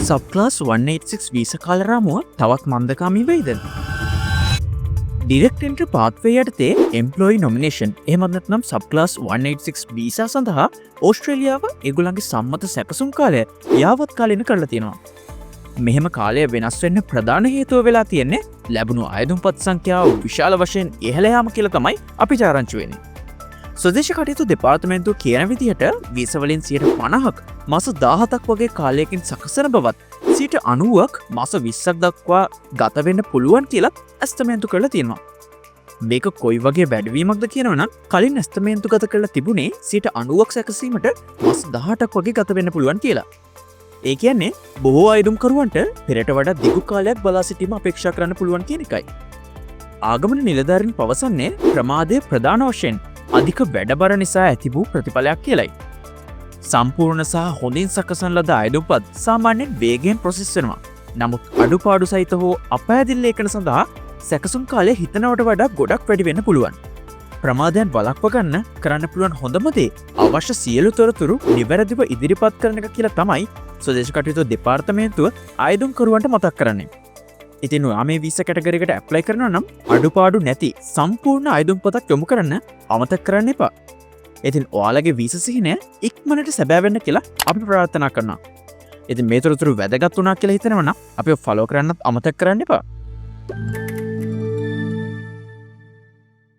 සබ්ක්ලාස් 186 visa කාලරාමුව තවත් මන්දකාමී වෙයිද? Direct entry පාත්වේ යටතේ එම්ප්ලොයි නොමිනේෂන් එහෙමත් නැත්නම් සබ්ක්ලාස් 186 වීසා සඳහා ඕස්ට්‍රේලියාව ඒගොල්ලන්ගේ සම්මත සැකසුම් කාලය යාවත් කාලින කරලා තියෙනවා. මෙහෙම කාලය වෙනස් වෙන්න ප්‍රධාන හේතුව වෙලා තියෙන්නේ ලැබුණු අයදුම්පත් සංඛ්‍යාව විශාල වශයෙන් ඉහළ යාම කියලා තමයි අපි ආරංචි වෙන්නේ. ස්වදේශ කටයුතු දෙපාර්තමේන්තුව කියන විදිහට වීසා වලින් 50%ක් මාස 17ක් වගේ කාලයකින් සකසන බවත් 90%ක් මාස 20ක් දක්වා ගත වෙන්න පුළුවන් කියලා ඇස්තමේන්තු කරලා තියෙනවා. මේක කොයි වගේ වැඩිවීමක්ද කියනවනම් කලින් ඇස්තමේන්තු ගත කරලා තිබුණේ 90%ක් සැකසීමට මාස 18ක් වගේ ගත වෙන්න පුළුවන් කියලා. ඒ කියන්නේ බොහෝ අයදුම්කරුවන්ට පෙරට වඩා දිගු කාලයක් බලා සිටීම අපේක්ෂා කරන්න පුළුවන් කියන එකයි. ආගමන නිලධාරීන් පවසන්නේ ප්‍රමාදය ප්‍රධාන වශයෙන් අධික වැඩබර නිසා ඇති වූ ප්‍රතිඵලයක් කියලයි. සම්පූර්ණ සහ හොඳින් සකසන ලද අයදුම්පත් සාමාන්‍යයෙන් වේගයෙන් ප්‍රොසෙස් වෙනවා. නමුත් අඩුපාඩු සහිත හෝ අපෑදිලි ලේඛන සඳහා සැකසුම් කාලය හිතනවට වඩා ගොඩක් වැඩි වෙන්න පුළුවන්. ප්‍රමාදයන් වළක්ව ගන්න කරන්න පුළුවන් හොඳම දේ අවශ්‍ය සියලු තොරතුරු නිවැරදිව ඉදිරිපත් කරන එක කියලා තමයි ස්වදේශ කටයුතු දෙපාර්තමේන්තුව අයදුම්කරුවන්ට මතක් කරන්නේ. ඉතින් ඔයා මේ වීසා කැටගරියකට ඇප්ලයි කරනවා නම් අඩුපාඩු නැති සම්පූර්ණ අයදුම්පතක් යොමු කරන්න අමතක කරන්න එපා. ඉතින් ඔයාලගේ වීසා සිහිනය ඉක්මනට සැබෑ වෙන්න කියලා අපි ප්‍රාර්ථනා කරනවා. ඉතින් මේ තොරතුරු වැදගත් වුණා කියලා හිතනවා නම් අපිව ෆලෝ කරන්නත් අමතක කරන්න එපා.